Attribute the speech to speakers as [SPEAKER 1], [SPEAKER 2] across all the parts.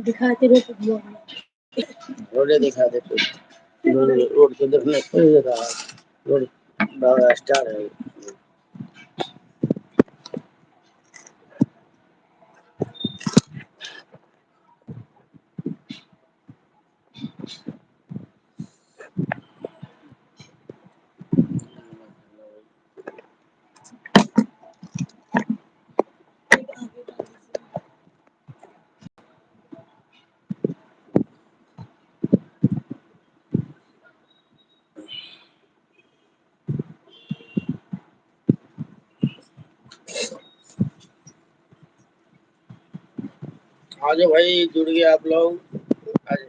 [SPEAKER 1] दिखाते रहे रोड दिखाते रोड को देखने कोई रहा रोड बड़ा स्टार है। हाँ जो भाई जुड़ गए आप लोग आज।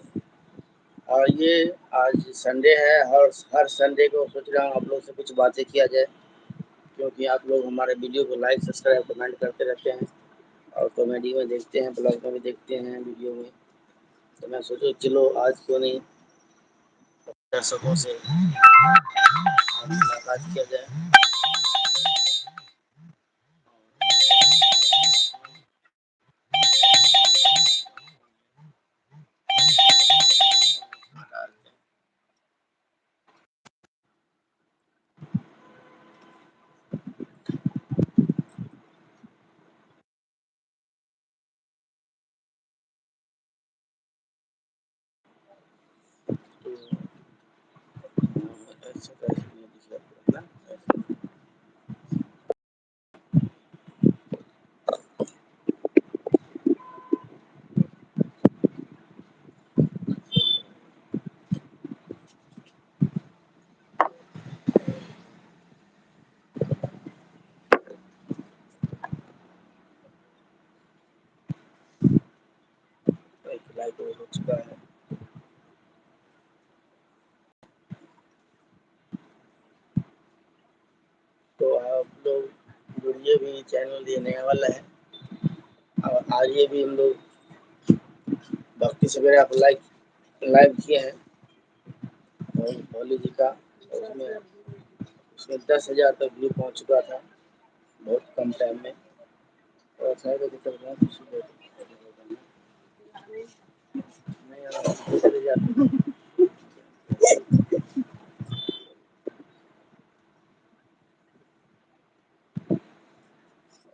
[SPEAKER 1] और ये आज संडे है, हर संडे को सोच रहा हूँ आप लोग से कुछ बातें किया जाए, क्योंकि आप लोग हमारे वीडियो को लाइक सब्सक्राइब कमेंट करते रहते हैं और कॉमेडी में देखते हैं, ब्लॉग में भी देखते हैं, वीडियो में। तो मैं सोचो चलो आज क्यों नहीं दर्शकों से मुलाकात किया जाए। लाइक हो चुका है। तो आप लोग जुड़िए भी, चैनल ये नया वाला है और आज ये भी हम लोग भक्ति सवेरा आप लाइव किए हैं भोली जी का। उसमें उसमें 10,000 तक व्यू पहुंच चुका था बहुत कम टाइम में। और शायद अभी तक बहुत खुशी नहीं।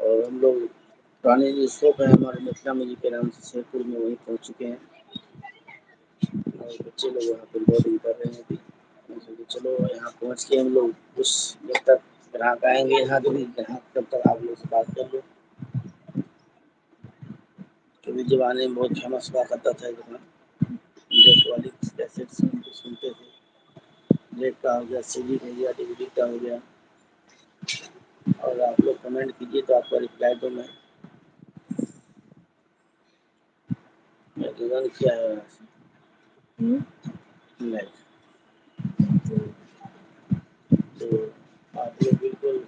[SPEAKER 1] और हम लोग पुराने जो शॉप है हमारे मिथिला में जी के नाम से शेरपुर में, वहीं पहुंच चुके हैं और बच्चे लोग वहाँ पर बोर्डिंग कर रहे हैं अभी। चलो यहाँ पहुँच के हम लोग कुछ जब तक ग्राहक आएंगे यहाँ तो ग्राहक तब तक आप लोग से बात कर लो। कभी जमाने में बहुत फेमस हुआ करता था जहाँ डेट वाली कैसेट सुनते थे। डेट का हो गया, सीडी हो गया, डीवीडी का हो गया। और आप लोग कमेंट कीजिए तो आपका रिप्लाई दो। मैं रिजल्ट क्या है नहीं तो आप लोग बिल्कुल।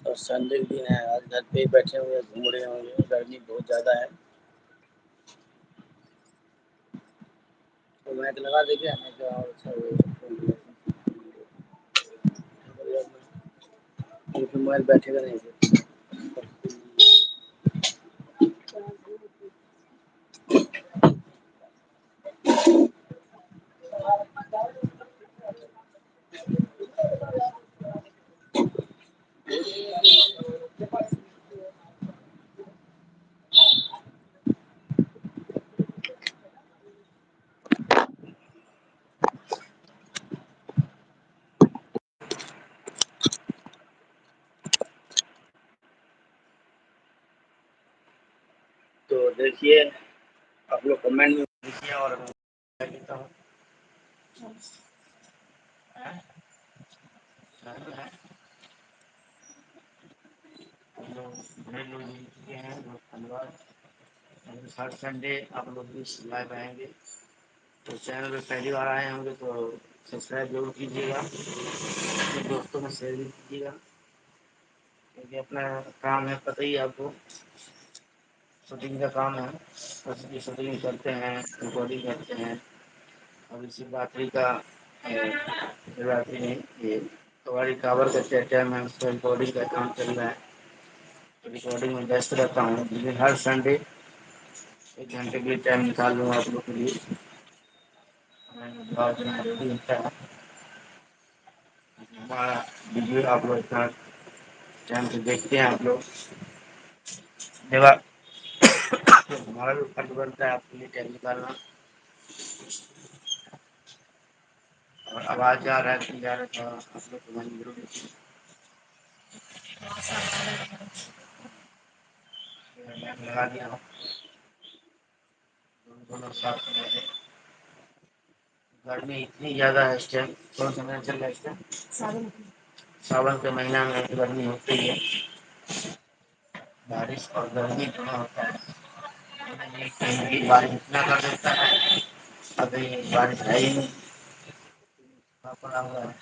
[SPEAKER 1] और संडे के दिन है, आज घर पे ही बैठे हुए घूम रहे होंगे, गर्मी बहुत ज़्यादा है। तो मैच लगा देंगे हमें जो अच्छा क्योंकि मोबाइल बैठेगा नहीं। तो देखिए आप लोग कमेंट में लिखिए और मैं लिखता हूँ। धन्यवाद। हर संडे आप लोग भी लाइव आएंगे। तो चैनल पे पहली बार आए होंगे तो सब्सक्राइब जरूर कीजिएगा, अपने दोस्तों में शेयर भी कीजिएगा, क्योंकि अपना काम है पता ही आपको, शूटिंग का काम है। उसकी शूटिंग करते हैं, रिकॉर्डिंग करते हैं। और इसी बातरी का रात्रि नहीं ये कवाड़ी कावर का टाइम है, उसका रिकॉर्डिंग का काम चल रहा है। रिकॉर्डिंग में व्यस्त रहता हूँ, लेकिन हर संडे 1 घंटे के लिए टाइम निकाल लूँगा आप लोग के लिए। हमारा वीडियो आप लोग इतना टाइम से देखते हैं आप लोग, हमारा भी फर्ज बनता है आपके लिए टाइम निकालना। और आवाज़ आ रहा है कि जा रहा था आप लोग को मन जरूर लगा दिया हूँ, दोनों साथ में। गर्मी इतनी ज़्यादा है इस टाइम, कौन सा महीना चल रहा है इस टाइम? सावन के महीना में गर्मी होती है, बारिश और गर्मी दोनों होता है। कहीं बारिश इतना कर देता है, अभी बारिश है ही नहीं, पड़ा हुआ है।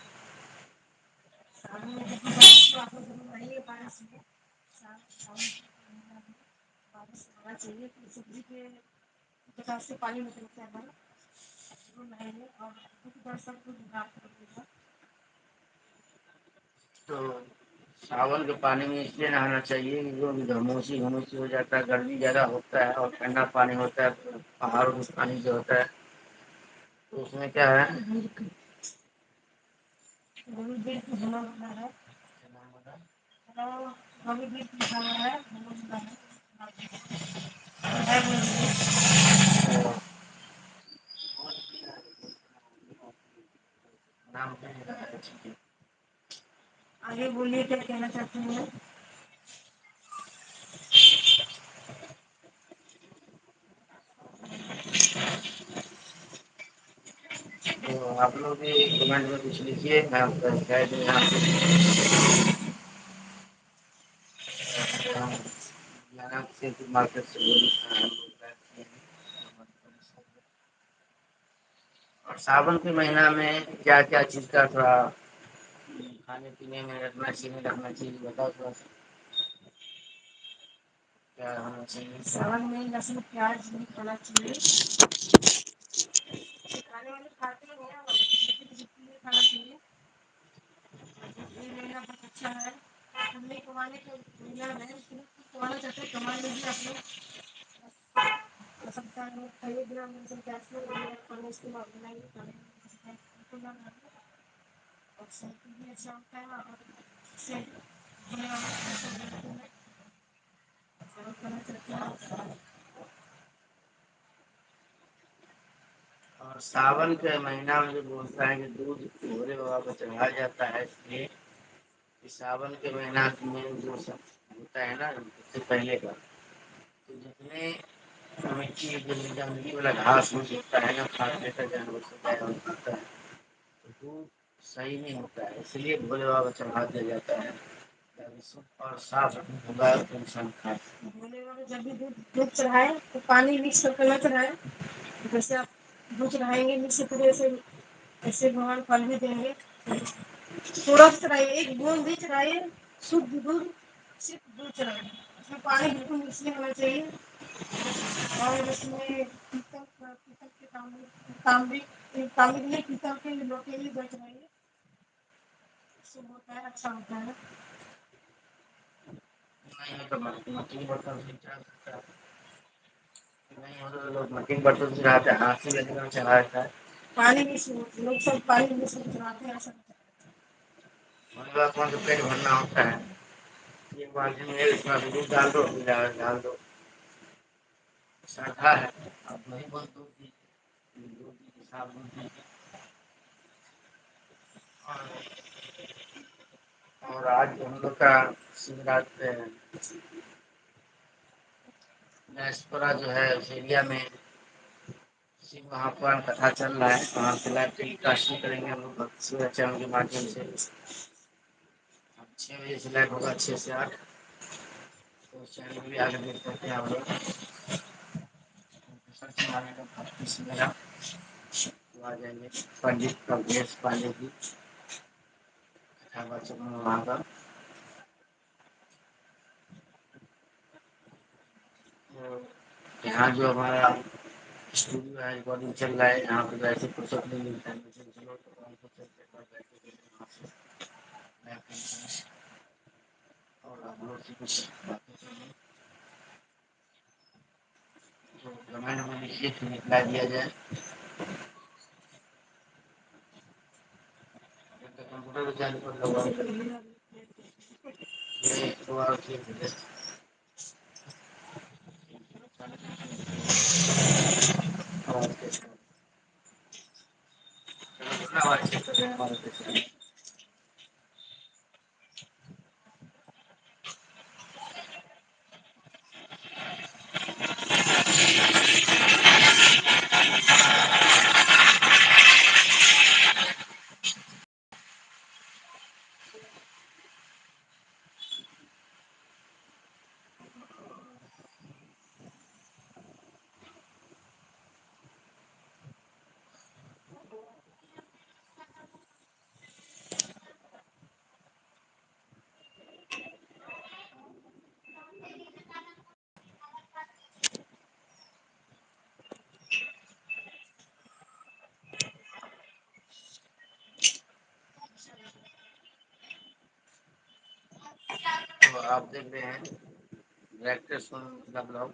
[SPEAKER 1] तो सावन के पानी में इसलिए नहाना चाहिए कि जो भी घमोसी घमोसी हो जाता है, गर्मी ज़्यादा होता है और ठंडा पानी होता है, तो पहाड़ों में पानी जो होता है तो उसमें क्या है, नाम आगे बोलिए क्या कहना चाहते हैं। तो आप लोग भी कमेंट में कुछ लिखिए, मैं आपका रिप्लाई दूंगा। मार्केट से और सावन के महीना में क्या क्या चीज का थोड़ा खाने पीने में रखना चाहिए, रखना चाहिए बताओ थोड़ा सा, क्या होना चाहिए। सावन में लहसुन प्याज नहीं खाना चाहिए, खाने वाले खाते हैं नहीं खाना चाहिए। ये महीना बहुत अच्छा है, हमने कमाने का महीना है, कमाना चाहते हैं, कमा लीजिए आप लोग। सकता है पहले दिन हम सब गैस में खाना इस्तेमाल बनाएंगे, और सेहत भी अच्छा होता है और इससे होने वाला करना चाहते हैं। और सावन के महीना में जो बोलता है कि दूध भोले बाबा को चढ़ाया जाता है, इसलिए कि सावन के महीना में जो सब होता है ना, इससे पहले का तो जितने मिट्टी जो जंगली वाला घास फूस होता है ना, खाने का जानवर से पैदा होता है, तो दूध सही नहीं होता है, इसलिए भोले बाबा को चढ़ा दिया जाता है और साफ होगा तो इंसान खाए। भोले बाबा जब भी दूध दूध चढ़ाए तो पानी मिक्स करके न चढ़ाए, जैसे आप दूध चढ़ाएंगे मिक्स पूरे ऐसे भगवान फल भी देंगे। थोड़ा सा चढ़ाइए, एक बूंद भी चढ़ाइए, शुद्ध दूध, सिर्फ दूध चढ़ाइए, उसमें पानी बिल्कुल मिक्स नहीं होना चाहिए। और उसमें पीतल के तांबे तांबे नहीं, पीतल के लोटे भी दो चढ़ाइए, इससे होता है अच्छा होता है। नहीं तो मट्टी बर्तन से चढ़ा सकता है, नहीं हो तो लोग मट्टी बर्तन से चढ़ाते हैं, हाथ से लेकर चढ़ाता है, पानी भी लोग सब पानी में सब चढ़ाते हैं ऐसा। कौन सा पेट भरना होता है, एक बाल्टी में इसमें दूध डाल दो, डाल दो, श्रद्धा है, अब नहीं बोल दूध की साफ दूध दी। और आज हम लोग का शिवरात्रि डायस्पोरा जो है उस एरिया में शिव महापुराण कथा चल रहा है, वहाँ से लाइव टेलीकास्टिंग करेंगे हम लोग भक्ति सूर्य चैनल के माध्यम से। 6 बजे से लाइव होगा, 6 से 8, तो चैनल भी आगे देख सकते हैं आप लोग, सर्च मारेंगे भक्ति सूर्य तो आ जाएंगे। पंडित कमलेश पांडे जी कथा वाचक वहाँ का। तो यहाँ जो हमारा स्टूडियो है, रिकॉर्डिंग चल रहा है, यहाँ पे वैसे फुर्सत नहीं मिलता है, चलो तो हमको चलते हैं। और हम लोग से कुछ बातें करिए। तो कमेंट में लिखिए, फिर रिप्लाई दिया जाए। कंप्यूटर चालू कर लो, एक दो बार फिर आवाज कैसे आवाज चेक कर रहे हैं हमारे कैसे। तो आप देख रहे हैं डायरेक्टर का ब्लॉग।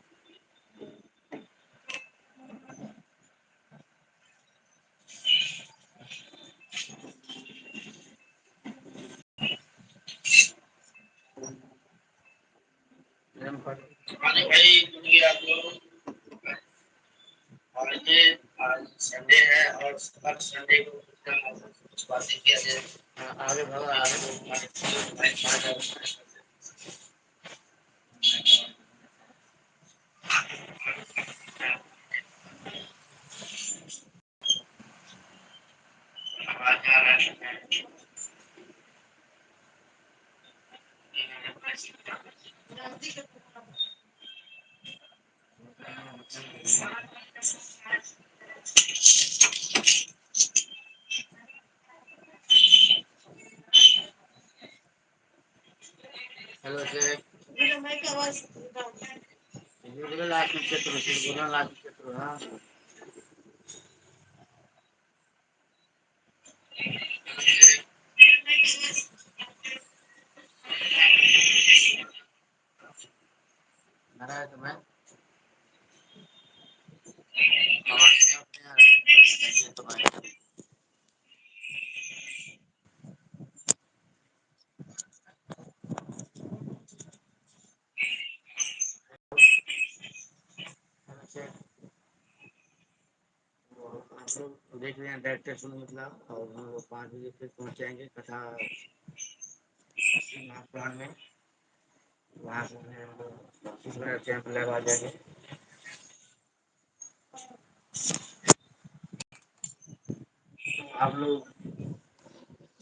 [SPEAKER 1] भाई दूंगी आप लोग। और ये आज संडे है और हर संडे को कुछ बातें किया जाए। आगे बढ़ो, आगे हेलो सर, बोलो लास्ट में क्षेत्र, बोलो लास्ट क्षेत्र। हाँ, आ रहा है तुम्हें आवाज नहीं आ रहा है तुम्हारी। हम लोग देख रहे हैं डायरेक्टर सुन मतलब, और हम लोग 5 बजे फिर पहुंच कथा महापुराण में। वहाँ से हम लोग 25 मिनट कैंप लगा जाएंगे। आप लोग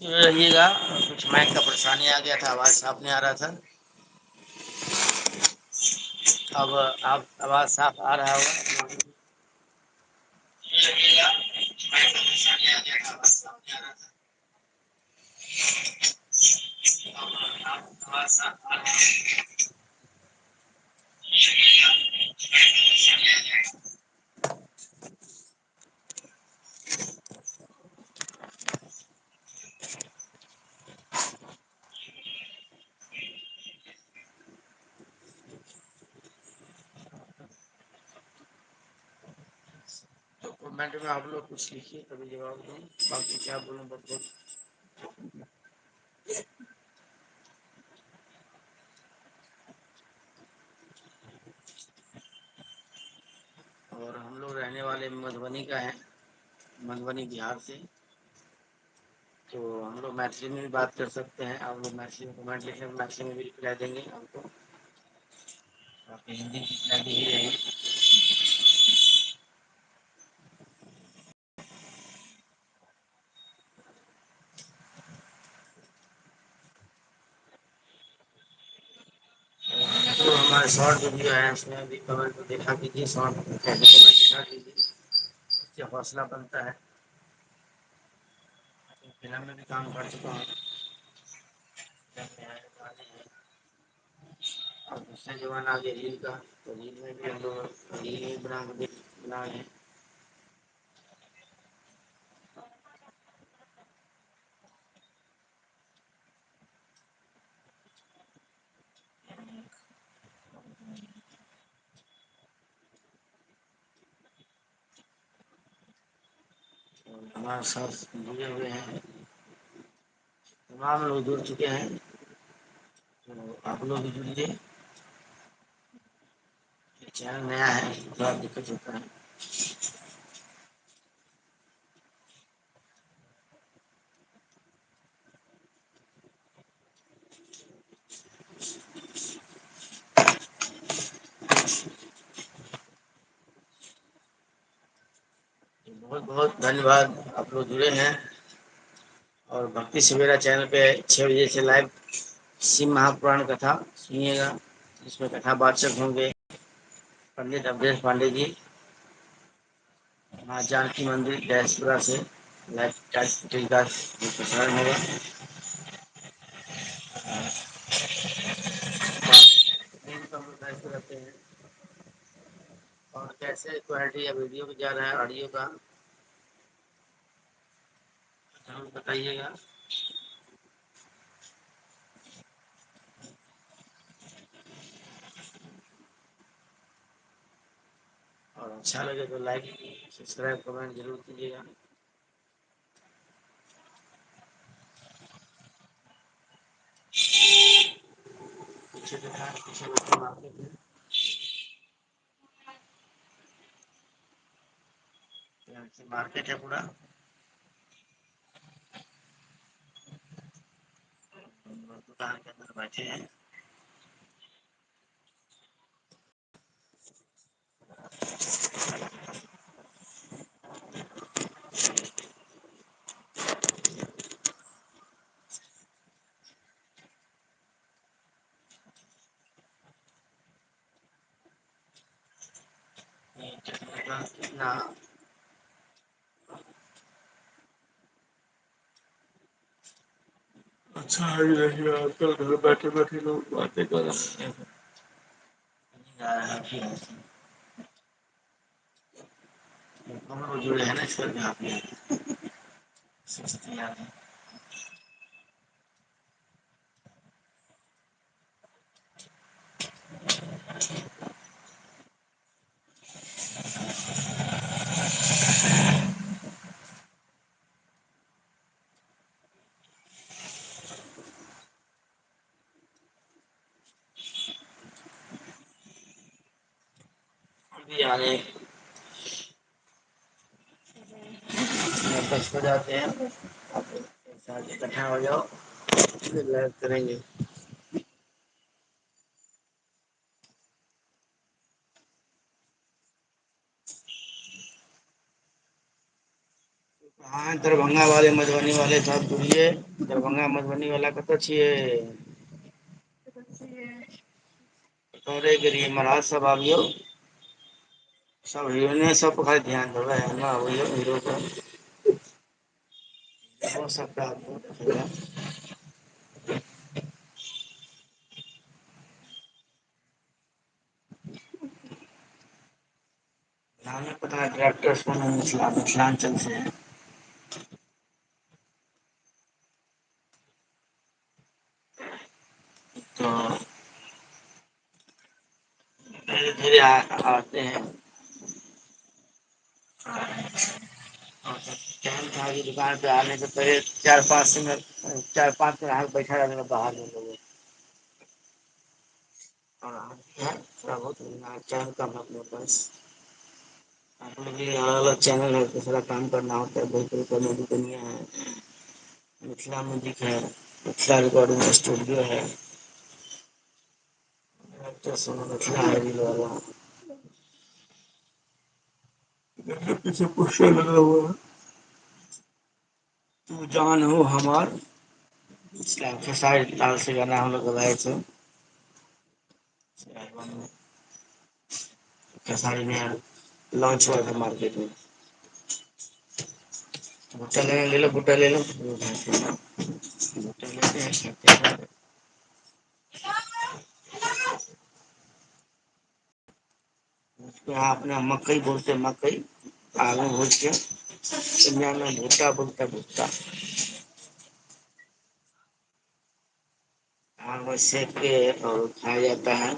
[SPEAKER 1] रहिएगा। कुछ माइक का परेशानी आ गया था, आवाज साफ नहीं आ रहा था। अब आप आवाज साफ आ रहा होगा। रहिएगा, माइक का परेशानी आ गया था, आवाज साफ नहीं आ रहा था। अब आप आवाज साफ आ रहा है। रहिएगा, माइक का परेशानी आ गया था। तो कमेंट में आप लोग कुछ लिखिए, तभी जवाब दूँ। बाकी क्या बोलूँ बच्चों। और हम लोग रहने वाले मधुबनी का है, मधुबनी बिहार से। तो हम लोग मैथिली में भी बात कर सकते हैं। आप लोग मैथिली में कमेंट लिखें, मैथिली में भी रिप्लाई देंगे आपको। आपकी हिंदी की रिप्लाई दी ही रहेगी। तो हमारे शॉर्ट वीडियो है, उसमें भी कमेंट को देखा कीजिए, शॉर्ट कैसे कमेंट दिखा कीजिए, इससे हौसला बनता है। फिल्म में भी काम कर चुका हूँ। अब दूसरा जमाना आ गया रील का, तो रील में भी हम लोग रील बना रहे हैं। हमारे साथ जुड़े हुए हैं, तमाम लोग जुड़ चुके हैं। तो आप लोग भी जुड़िए। चैनल नया है, थोड़ा दिक्कत होता है। बहुत बहुत धन्यवाद, आप लोग जुड़े हैं। और भक्ति सवेरा चैनल पे 6 बजे से लाइव शिव महापुराण कथा सुनिएगा। इसमें कथा वाचक होंगे पंडित अवधेश पांडे जी, माँ जानकी मंदिर डैसपुरा से लाइव टेलीकास्ट प्रसारण होगा। रहते हैं और कैसे क्वालिटी या वीडियो भी जा रहा है ऑडियो का, जरूर बताइएगा। और अच्छा लगे तो लाइक सब्सक्राइब कमेंट जरूर कीजिएगा। पीछे दिखा, पीछे मार्केट है, मार्केट है पूरा। दुकान के अंदर बैठे हैं। कितना अच्छा है रही आजकल, घर बैठे बैठे लोग बातें कर रहे हैं। हम लोग जुड़े हैं ना इस पर, यहाँ पे सस्ती याद है। अभी आने 10 हो जाते हैं, साथ इकट्ठा हो जाओ, फिर लाइव करेंगे। हाँ, दरभंगा वाले मधुबनी वाले सब जुड़िए। दरभंगा मधुबनी वाला कतऽ छियै? करे के लिए महाराज सब आबियो, सब हीरोने सब पर ध्यान देबै, हम आबियो हीरो पर, हो सकता है। हमें पता है डायरेक्टर्स कौन है, मिथिलांचल से है। तो धीरे धीरे आते हैं। टाइम था कि दुकान पे आने से पहले 4-5 ग्राहक बैठा रहने का बाहर में लोगों। थोड़ा बहुत चैनल का अपने पास अलग अलग चैनल है, दूसरा काम करना होता है। बहुत कॉमेडी दुनिया है, मिथिला म्यूजिक है, मिथिला रिकॉर्डिंग स्टूडियो है, मिथिला है वाला पीछे पोस्टर लगा हुआ है। तू जान हो हमार, इसका खेसारी लाल से गाना हम लोग गवाए थे खेसारी में, लॉन्च हुआ था मार्केट में। भुट्टा लेने ले लो, भुट्टा ले लो, भुट्टा लेते हैं। यहाँ अपना मकई बोलते, मकई आलू भूज के, इंडिया में भुट्टा बोलता, भुट्टा आग में सेक के और खाया जाता है।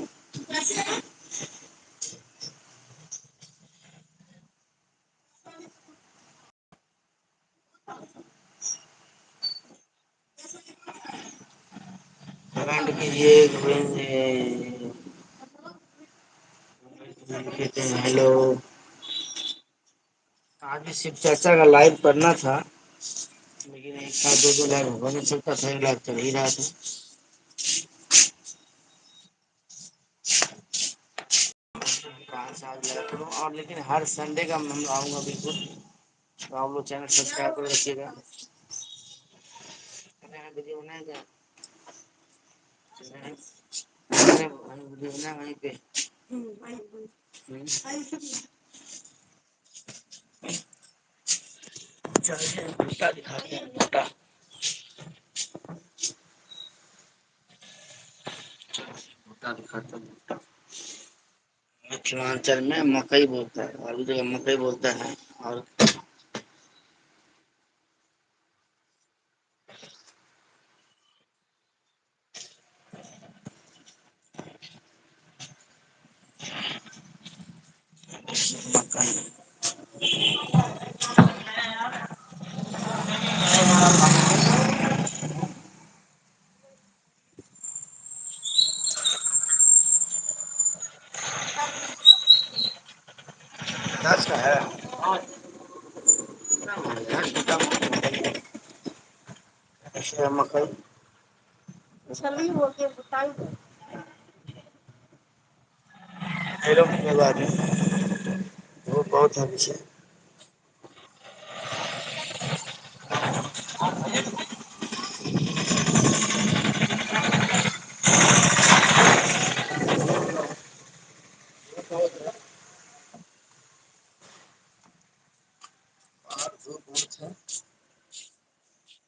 [SPEAKER 1] कीजिए गोविंद कहते हैं हेलो। आज भी शिव चर्चा का लाइव करना था, लेकिन एक साथ दो दो लाइव हो नहीं सकता था, एक लाइव चल ही रहा था। कहाँ से आज लाइव करूँ, और लेकिन हर संडे का मैं आऊँगा बिल्कुल, तो आप लोग चैनल सब्सक्राइब कर रखिएगा। वीडियो बनाएगा वीडियो बना वहीं पे। चलिए भुट्टा दिखाते हैं, भुट्टा भुट्टा दिखाते हैं भुट्टा। मिथिलांचल में मकई बोलता है, और जगह मकई बोलता है। और मकई दस का है। अच्छा मकई छलनी हो के बताई हेलो के बाद में वो बहुत है पीछे। और वो बहुत है,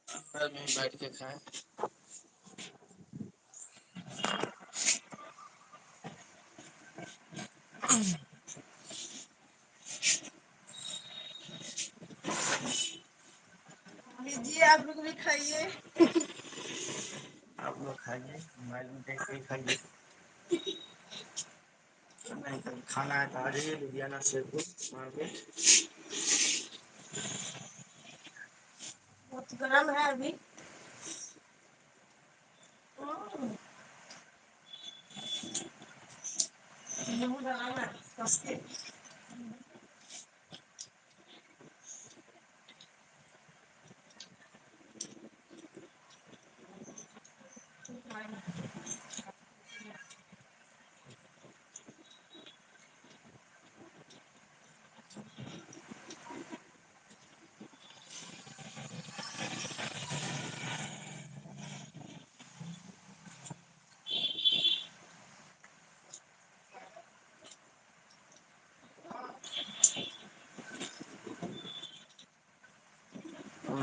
[SPEAKER 1] अंदर में बैठ के खाए। लीजिए आप लोग भी खाइए। आप लोग खाइए, मोबाइल में देख के खाइए। नहीं कभी खाना है तो आ जाइए लुधियाना शेरपुर वहाँ पे। बहुत गर्म है अभी। नींबू डालना है कस के।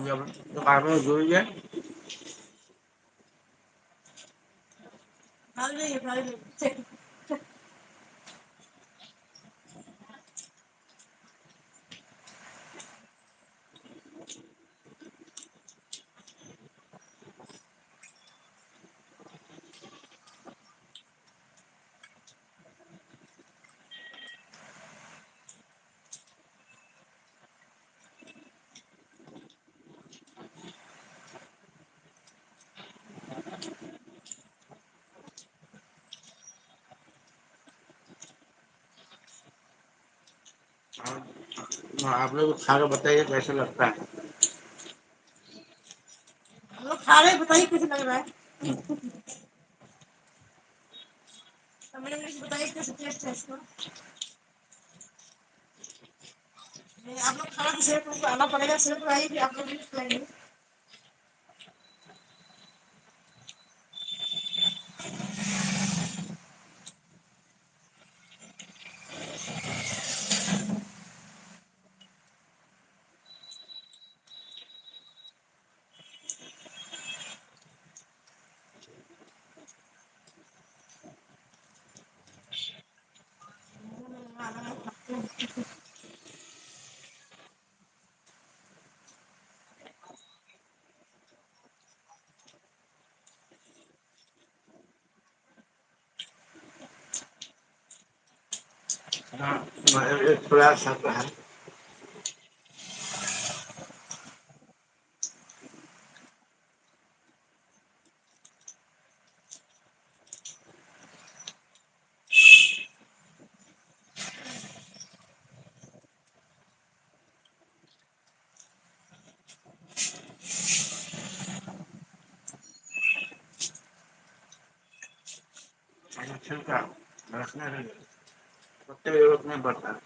[SPEAKER 1] जब दुकान में जुड़िए आप लोग खा के बताइए कैसा लगता है। हम लोग खा रहे बताइए कैसे लग रहा है। हमें बताइए कैसे टेस्ट है इसका। आप लोग खाना तो शेयर आना पड़ेगा, शेयर आइए कि आप लोग भी खिलाएंगे। हाँ, एक प्रयास आता है। नहीं, पत्ते की जरूरत नहीं पड़ता।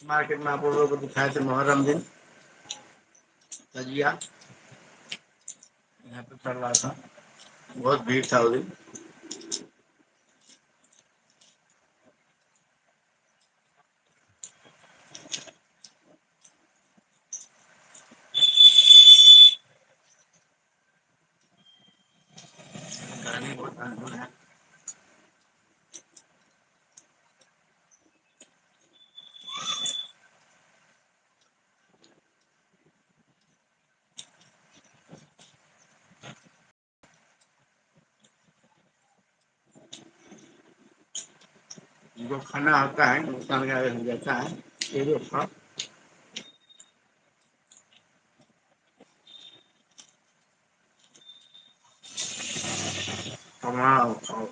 [SPEAKER 1] मार्केट में आप लोगों को दिखाए थे मुहर्रम दिन तजिया यहाँ पे चल रहा था, बहुत भीड़ था उस दिन। गर्मी बहुत है। जो खाना होता है नुकसान का हो जाता है, ये जो खा कमाओ खाओ।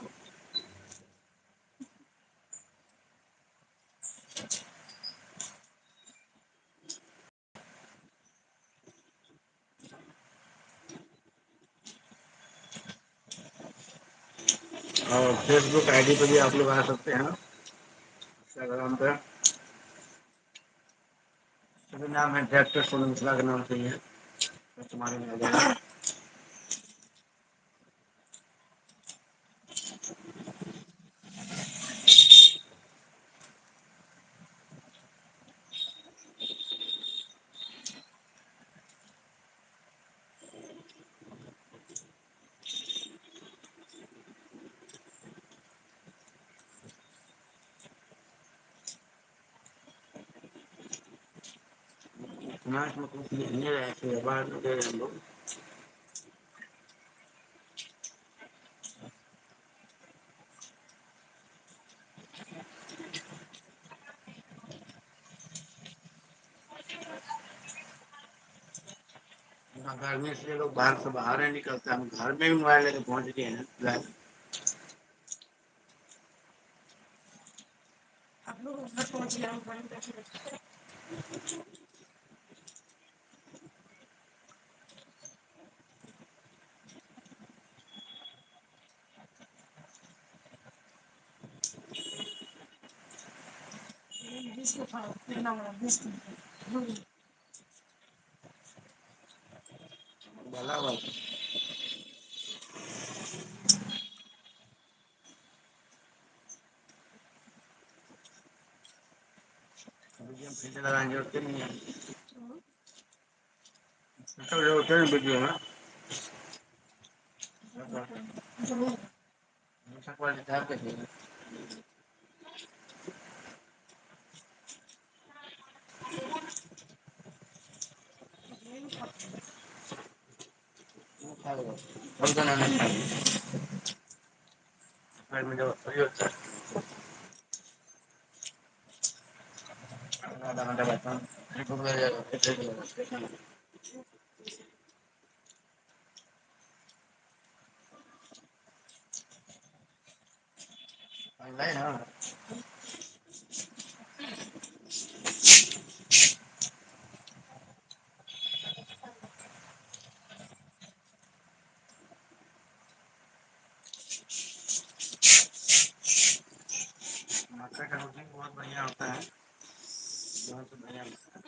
[SPEAKER 1] और फेसबुक आईडी पे भी आप लोग आ सकते हैं, इंस्टाग्राम पे सभी नाम है, डॉक्टर सोनू मिश्रा के नाम से ही है, तो तुम्हारे में आ जाएगा। इतना इसमें कुछ नहीं रहे थे, बाद में दे रहे हम लोग। गर्मी से लोग बाहर से बाहर नहीं निकलते, हम घर में भी मोबाइल लेके पहुंच गए हैं लाइव। आप लोग घर पहुंच गए, हम घर में बैठे बैठे। भला बात है। अभी हम फिर लगाएंगे होते नहीं है, तो ये होते हैं वीडियो में क्वालिटी था कैसे। हम तो नहीं खाएंगे, घर में जो वही होता है। आधा घंटा बैठता हूँ, फिर भूख लग जाएगा, फिर देखिए। नहीं ना, मक्का का रोटी बहुत बढ़िया होता है, बहुत बढ़िया लगता है।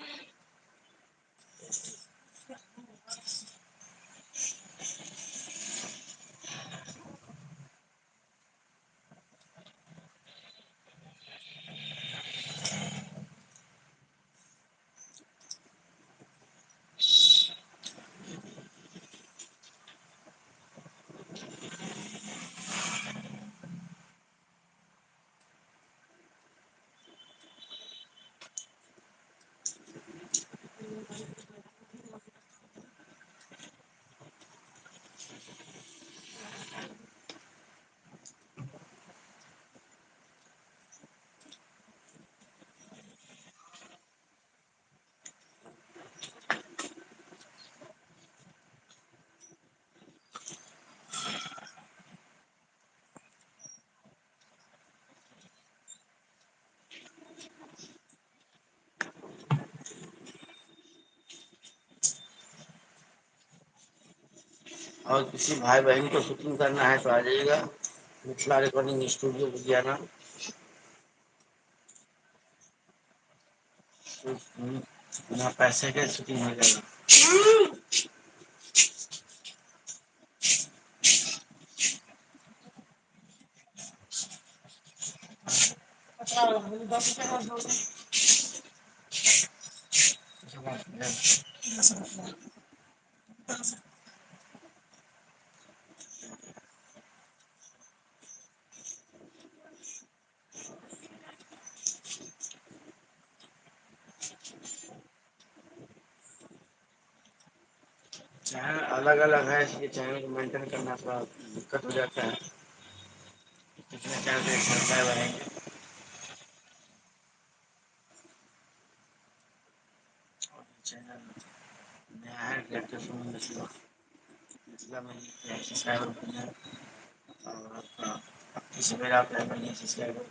[SPEAKER 1] और किसी भाई बहन को शूटिंग करना है तो आ जाइएगा, मिथिला रिकॉर्डिंग स्टूडियो लुधियाना। बिना पैसे के शूटिंग हो जाएगा। चैनल अलग अलग है, इसलिए चैनल को मेंटेन करना थोड़ा दिक्कत हो जाता है। कितने चैनल पे सब्सक्राइबर रहेंगे। और चैनल नया है, डायरेक्टर सुमन मिश्रा, मिथिला में सब्सक्राइबर बने और आपका 21 आप बनिए सब्सक्राइबर।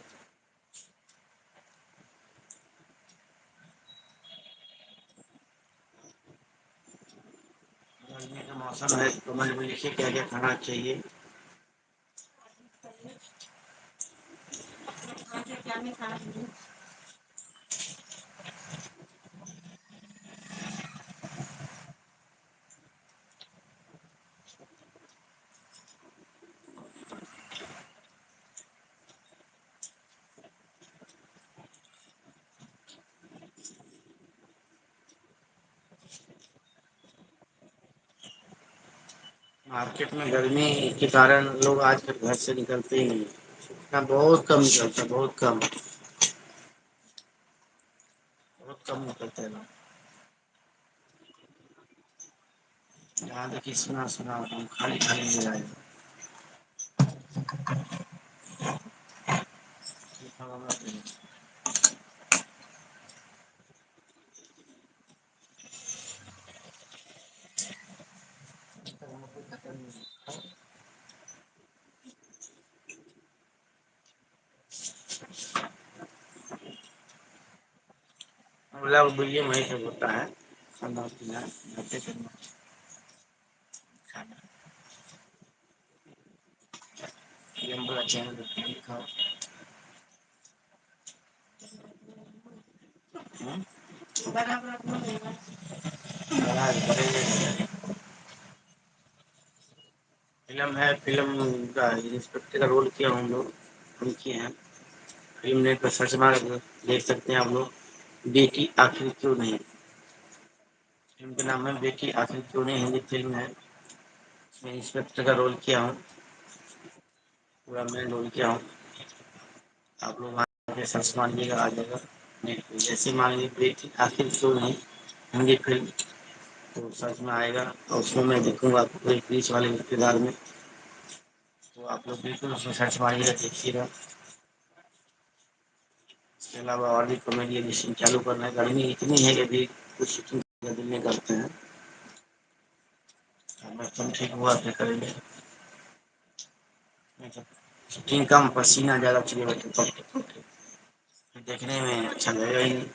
[SPEAKER 1] गर्मी का मौसम है, कमेंट में लिखिए क्या क्या खाना चाहिए। मार्केट में गर्मी के कारण लोग आजकल घर से निकलते ही नहीं, ना बहुत कम निकलता है, बहुत कम निकलते हैं लोग। यहाँ देखिए सुना सुना खाली खाली मिल जाएगा। मतलब बुढ़िया वहीं पे होता है, खाना पीना बातें करना खाना। ये हम बड़ा चैनल खाओ। फिल्म है, फिल्म का इंस्पेक्टर का रोल किया हम लोग, हम किए हैं। फिल्म नेट पर सर्च मार देख सकते हैं आप लोग, बेटी आखिर क्यों नहीं। फिल्म का नाम है बेटी आखिर क्यों नहीं, हिंदी फिल्म है। इसमें इंस्पेक्टर का रोल किया हूँ, पूरा मैं रोल किया हूँ। आप लोग वहाँ पे सर्च मारिएगा आ जाएगा नेट पे, जैसे मान लीजिए बेटी आखिर क्यों नहीं हिंदी फिल्म, तो सर्च में आएगा और उसमें मैं देखूंगा कोई पुलिस वाले किरदार में, तो आप लोग बिल्कुल उसमें सर्च मारिएगा देखिएगा। इसके अलावा और भी कॉमेडी एडिशन चालू करना है, गर्मी इतनी है कि अभी कुछ शूटिंग दिन में करते हैं, मौसम ठीक हुआ फिर करेंगे। शूटिंग कम, पसीना ज़्यादा चलेगा तो पकते पकते देखने में अच्छा लगेगा ही नहीं,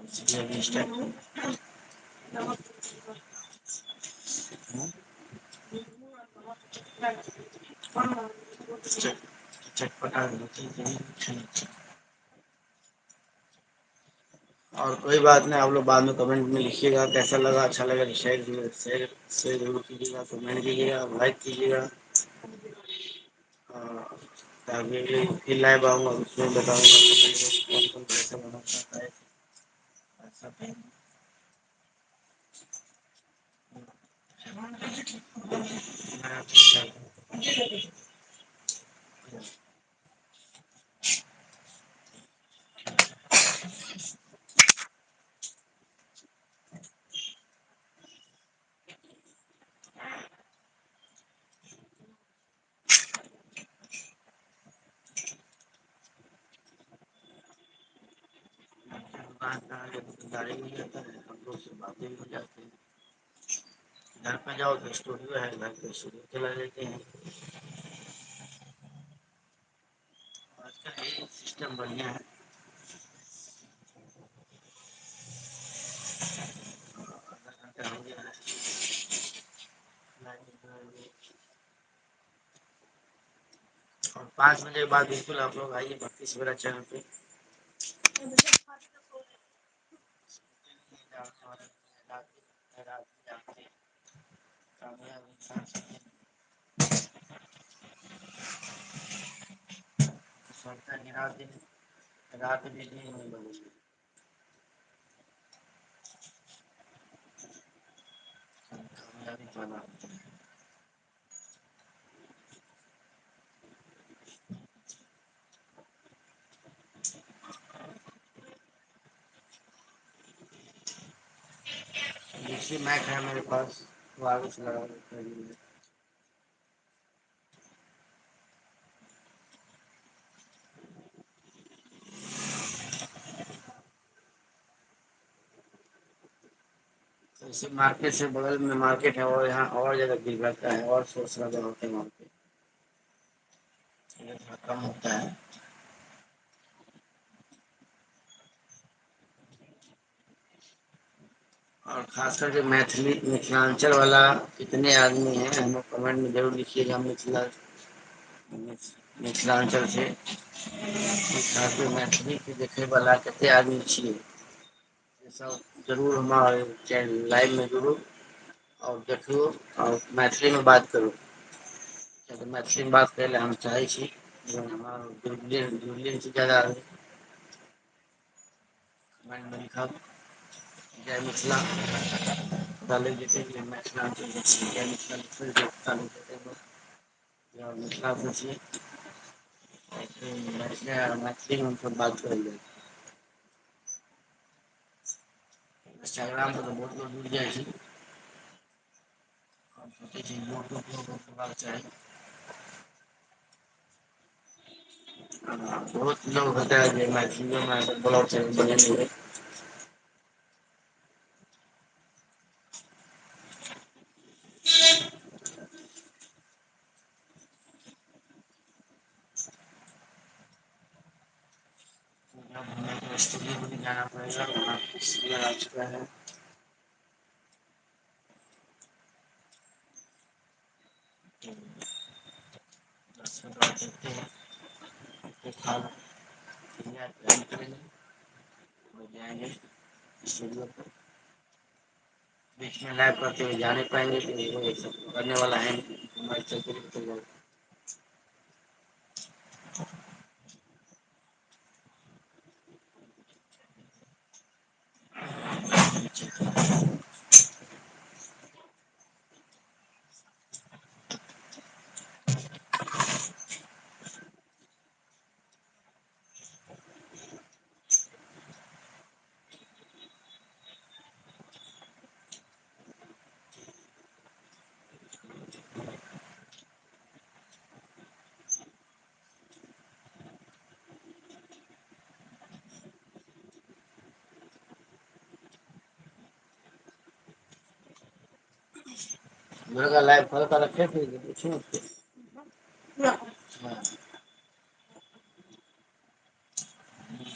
[SPEAKER 1] इसलिए अभी इस टाइम चटपटा और कोई बात नहीं, आप लोग बाद में कमेंट में लिखिएगा कैसा लगा, अच्छा लगा तो शेयर शेयर शेयर जरूर कीजिएगा, कमेंट कीजिएगा, लाइक कीजिएगा। ताकि फिर लाइव आऊँगा उसमें बताऊँगा कौन कौन कैसे बना पाता है ऐसा पे। दुकान कहाँ जब दुकानदारी नहीं रहता है, हम लोग से बातें भी हो जाती हैं। घर पे जाओ तो स्टूडियो है, घर पे स्टूडियो चला लेते हैं। आजकल यही सिस्टम बढ़िया है। आधा घंटा हो गया है। और 5 बजे के बाद बिल्कुल आप लोग आइए भक्ति सवेरा चैनल पे। रात में कामयाबी पाना। दूसरी मैक है मेरे पास, वो आगे से लगा देते। जैसे मार्केट से बगल में मार्केट है और यहाँ और ज़्यादा भीड़ रहता है और शोर शराबा होते हैं वहाँ पे, ये थोड़ा कम होता है। और खास करके मैथिली मिथिलांचल वाला कितने आदमी हैं, हम लोग कमेंट में जरूर लिखिएगा। मिथिलांचल से खास कर मैथिली के देखे वाला कितने आदमी छिए, ये सब जरूर हमारे चैनल लाइव में जुड़ो और देखो और मैथिली में बात करो। मैथिली में बात करे हम चाहे छी जुड़लियन से ज़्यादा कमेंट में लिखब जय मिथिला डाले जेतै जे मिथिलांचल जय मिथिला लिखल जेतै मिथिला से छियै मैथिली में हमसब बात करल जाय। इंस्टाग्राम पर तो बहुत लोग जुड़ जाइ छै, हम सोचै छी यूट्यूब पर करबाक चाही। बहुत लोग होता है जो मैथिली में ब्लॉग चैनल बनेने हैं। हमें तो स्टूडियो में भी जाना पड़ेगा, वहाँ सीरियल आ चुका है। दर्शन देखते हैं खा करेंगे हो जाएंगे स्टूडियो पर। बीच में लाइव करते हुए जा नहीं पाएंगे तो वो सब करने वाला है हमारे चलते निकल जाए। मुर्गा लाइव फल का रखे थे पूछो उसको। हाँ,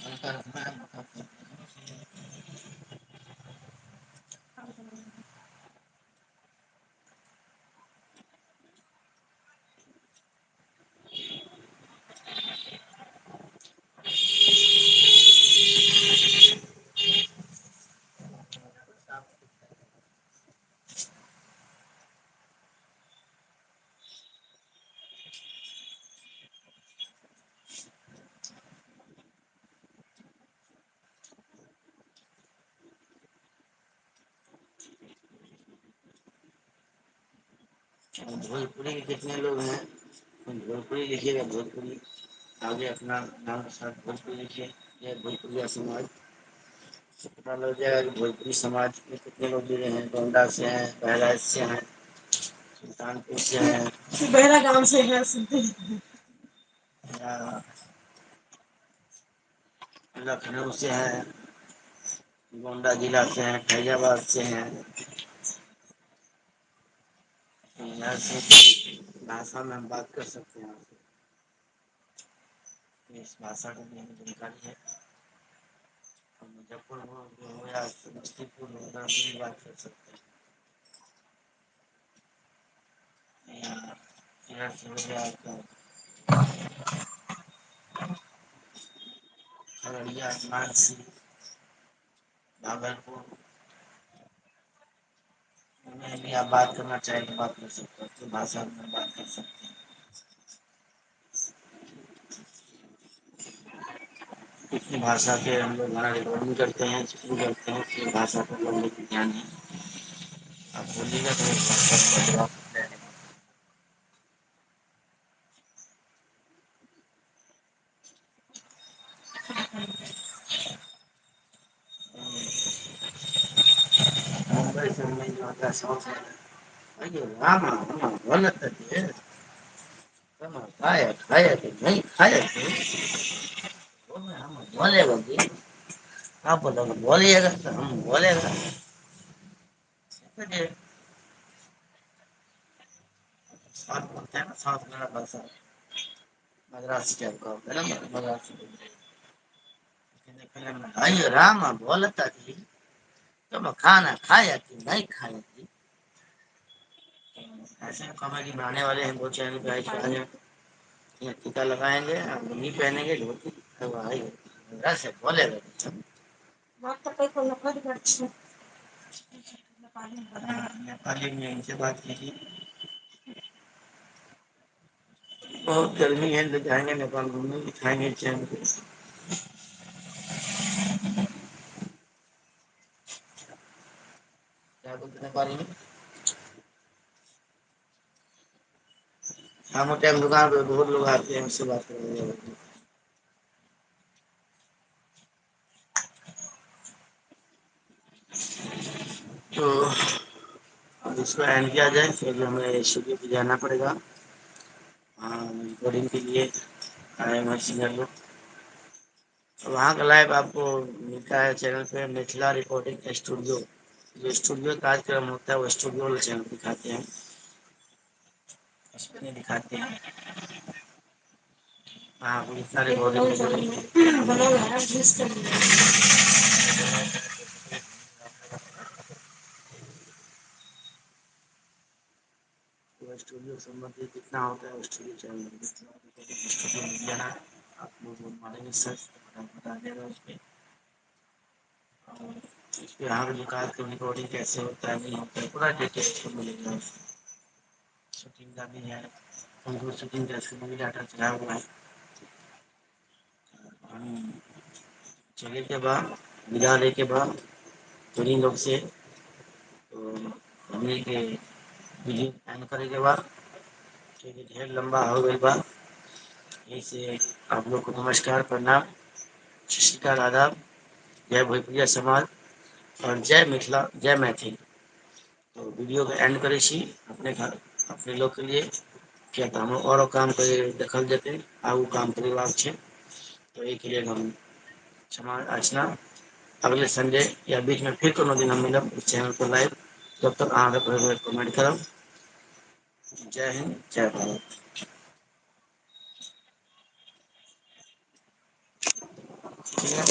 [SPEAKER 1] हल्का रखना है भोजपुरी के कितने लोग हैं, भोजपुरी लिखिएगा भोजपुरी आगे अपना नाम के साथ भोजपुरी लिखिए। ये भोजपुरिया समाज से पता लग जाएगा कि भोजपुरी समाज में कितने लोग जुड़े हैं। गोंडा से हैं, बहराइच से हैं, सुल्तानपुर से हैं, बहरा गांव से है, लखनऊ से हैं, गोंडा जिला से हैं, फैजाबाद से हैं। यहाँ से भाषा में हम बात कर सकते हैं आपसे, इस भाषा की भी हमें जानकारी है। मुजफ्फरपुर हो या समस्तीपुर हो, उधर भी बात कर सकते हैं। यहाँ से हो गया आपका अररिया, मानसी, भागलपुर में भी आप बात करना चाहें तो बात कर सकते हो, तो भाषा में बात कर सकते हैं। कितनी भाषा के हम लोग गाना रिकॉर्डिंग करते हैं, शुरू करते हैं, किस भाषा पर लोग लेके ध्यान है। आप बोलिएगा तो उस भाषा का जवाब ले लेंगे। मुंबई से मैं जो आता सॉन्ग है, अरे राम राम गलत है, तुम खाया खाया कि नहीं खाया कि हम बोलेगा कि आप बोलोगे बोलिएगा तो हम बोलेगा। देखिए, साथ बोलते हैं ना, साथ मेरा भाषा मद्रासी टाइप का होता है ना, मद्रासी। अयो राम बोलता थी, तुम खाना खाया कि नहीं खाया थी। ऐसे कॉमेडी बनाने वाले हैं दो चैनल पे, आज ये टीका लगाएंगे, लुंगी पहनेंगे, धोती से बोलेगा। नेपाली में इनसे बात कीजिए। बहुत गर्मी है, तो जाएंगे नेपाल घूमने, दिखाएंगे चैनल पे। क्या बोलते नेपाली में? हम टाइम दुकान पे बहुत लोग आते हैं, उससे बात करेंगे। तो अब इसको एंड किया जाए, फिर हमें स्टूडियो पे जाना पड़ेगा। हाँ, रिकॉर्डिंग के लिए आए हैं सिंगर लोग। तो वहाँ का लाइव आपको मिलता है चैनल पे, मिथिला रिकॉर्डिंग स्टूडियो। जो स्टूडियो कार्यक्रम होता है वो स्टूडियो वाले चैनल दिखाते हैं, उसमें नहीं दिखाते हैं। हाँ, मिथिला स्टूडियो संबंधित जितना होता है स्टूडियो चैनल स्टूडियो मिल जाना, आप लोग मारेंगे सर्च तो बता देगा उस पर। यहाँ पे जो कार्यक्रम रिकॉर्डिंग कैसे होता है, नहीं होता है, पूरा डिटेल्स मिलेगा। शूटिंग का भी है, उनको शूटिंग कैसे भी डाटा चला हुआ है। चले के बाद विदा ले के बाद उन्हीं लोग से तो हमने के वीडियो एंड करे के बाद, क्योंकि ढेर लंबा हो गई बात, इसे आप लोग को नमस्कार, प्रणाम, सत श्री अकाल, आदाब, जय भोजपुरिया समाज और जय मिथिला, जय मैथिल। तो वीडियो के एंड करे छी अपने घर अपने लोग के लिए, किया तो हम और काम करे देखल जेते, आगू काम करेबाक छै। तो एक लिए हम क्षमा याचना, अगले संडे या बीच में फिर कोनो दिन हम मिलब इस चैनल पर लाइव। तब तक अहाँ कमेंट करब। जय हिंद, जय भारत। ठीक है।